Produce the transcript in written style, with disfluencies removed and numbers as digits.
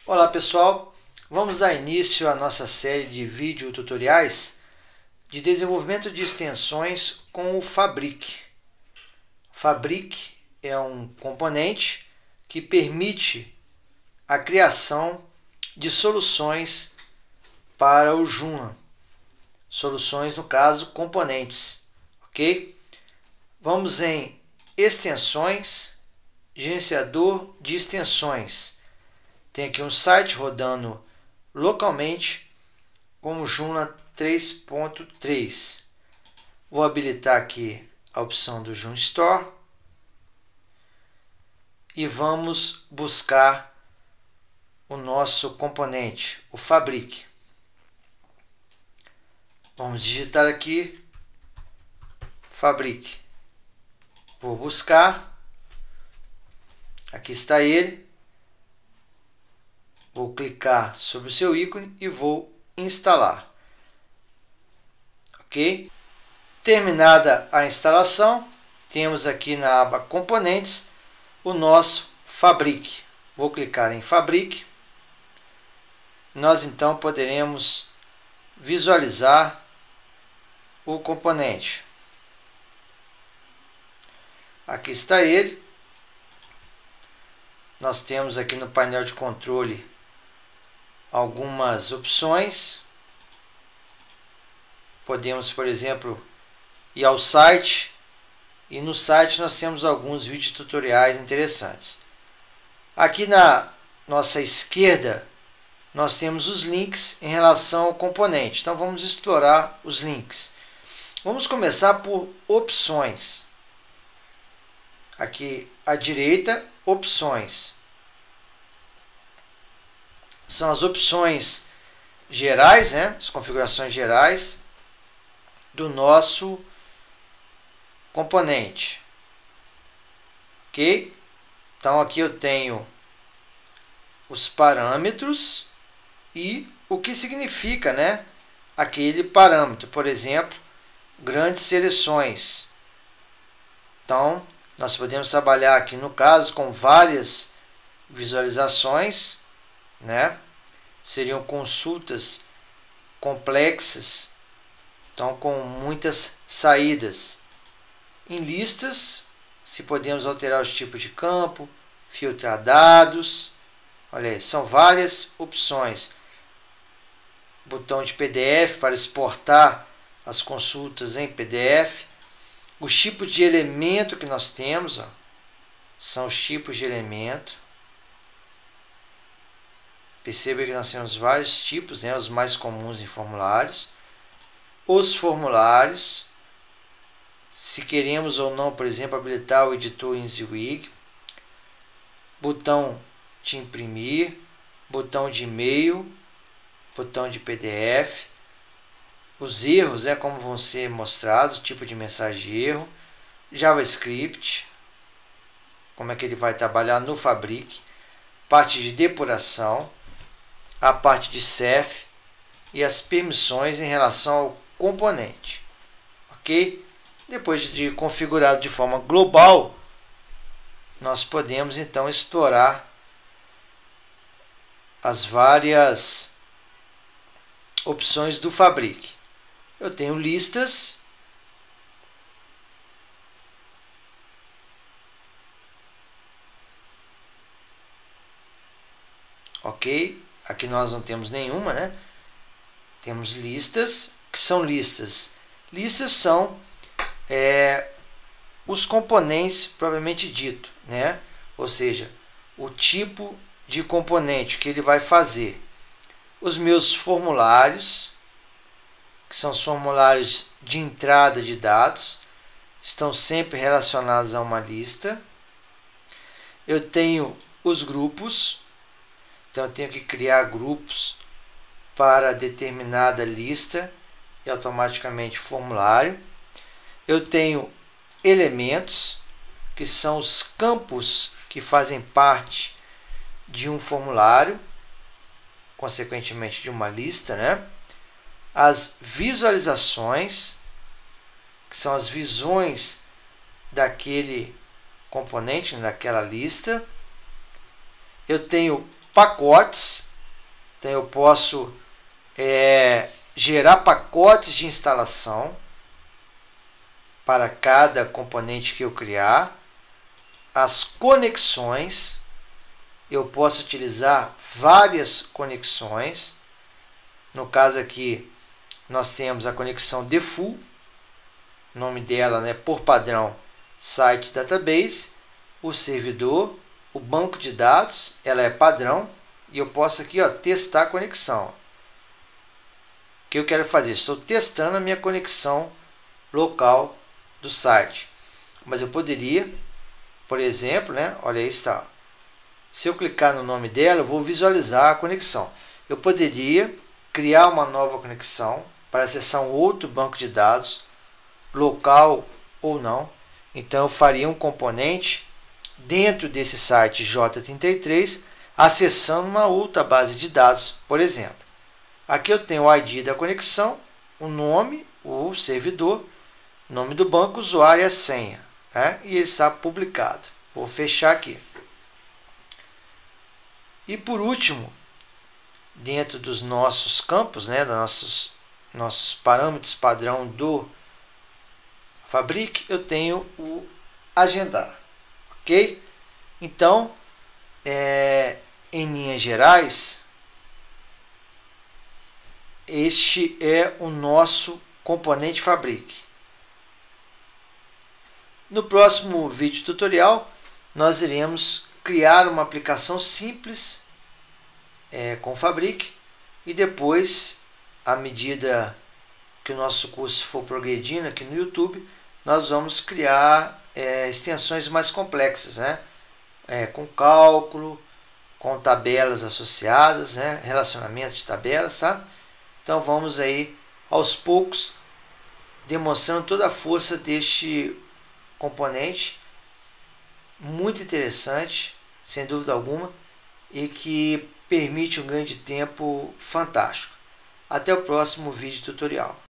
Olá pessoal, vamos dar início à nossa série de vídeo tutoriais de desenvolvimento de extensões com o Fabric. Fabric é um componente que permite a criação de soluções para o Joomla. Soluções, no caso, componentes, ok? Vamos em extensões, gerenciador de extensões. Tem aqui um site rodando localmente com o Joomla 3.3. Vou habilitar aqui a opção do Joomla Store e vamos buscar o nosso componente, o Fabric. Vamos digitar aqui Fabric. Vou buscar. Aqui está ele. Vou clicar sobre o seu ícone e vou instalar. Ok? Terminada a instalação, temos aqui na aba Componentes o nosso Fabric. Vou clicar em Fabric. Nós então poderemos visualizar o componente. Aqui está ele. Nós temos aqui no painel de controle algumas opções. Podemos, por exemplo, ir ao site, e no site nós temos alguns vídeos tutoriais interessantes. Aqui na nossa esquerda nós temos os links em relação ao componente. Então vamos explorar os links. Vamos começar por opções. Aqui à direita, opções. São as opções gerais, né? As configurações gerais do nosso componente. Ok? Então aqui eu tenho os parâmetros e o que significa, né, aquele parâmetro. Por exemplo, grandes seleções. Então nós podemos trabalhar aqui no caso com várias visualizações, né? Seriam consultas complexas, então com muitas saídas. Em listas, se podemos alterar os tipos de campo, filtrar dados. Olha aí, são várias opções. Botão de PDF para exportar as consultas em PDF. Os tipos de elemento que nós temos, ó, são os tipos de elemento. Perceba que nós temos vários tipos, né, os mais comuns em formulários. Os formulários, se queremos ou não, por exemplo, habilitar o editor em Zweig. Botão de imprimir, botão de e-mail, botão de PDF. Os erros, né, como vão ser mostrados, o tipo de mensagem de erro. JavaScript, como é que ele vai trabalhar no Fabric. Parte de depuração, a parte de CEF e as permissões em relação ao componente. Ok? Depois de configurado de forma global, nós podemos então explorar as várias opções do Fabric. Eu tenho listas. Ok? Aqui nós não temos nenhuma, né? Temos listas. Que são listas? Listas são os componentes propriamente dito, né? Ou seja, o tipo de componente que ele vai fazer. Os meus formulários, que são os formulários de entrada de dados, estão sempre relacionados a uma lista. Eu tenho os grupos, então eu tenho que criar grupos para determinada lista e automaticamente formulário. Eu tenho elementos, que são os campos que fazem parte de um formulário, consequentemente de uma lista, né? As visualizações, que são as visões daquele componente, daquela lista. Eu tenho pacotes. Então eu posso gerar pacotes de instalação para cada componente que eu criar. As conexões, eu posso utilizar várias conexões. No caso aqui, nós temos a conexão default, o nome dela, né, por padrão, site database, o servidor, o banco de dados, ela é padrão, e eu posso aqui, ó, testar a conexão. O que eu quero fazer? Estou testando a minha conexão local do site. Mas eu poderia, por exemplo, né, olha aí está. Se eu clicar no nome dela, eu vou visualizar a conexão. Eu poderia criar uma nova conexão para acessar um outro banco de dados, local ou não. Então eu faria um componente dentro desse site J33, acessando uma outra base de dados, por exemplo. Aqui eu tenho o ID da conexão, o nome, o servidor, nome do banco, usuário e a senha, né? E ele está publicado. Vou fechar aqui. E por último, dentro dos nossos campos, né, dos nossos parâmetros padrão do Fabric, eu tenho o agendar, ok? Então, em linhas gerais, este é o nosso componente Fabric. No próximo vídeo tutorial, nós iremos criar uma aplicação simples com Fabric, e depois, à medida que o nosso curso for progredindo aqui no YouTube, nós vamos criar extensões mais complexas, né? Com cálculo, com tabelas associadas, né? Relacionamento de tabelas, tá? Então vamos aí aos poucos demonstrando toda a força deste componente, muito interessante, sem dúvida alguma, e que permite um ganho de tempo fantástico. Até o próximo vídeo tutorial.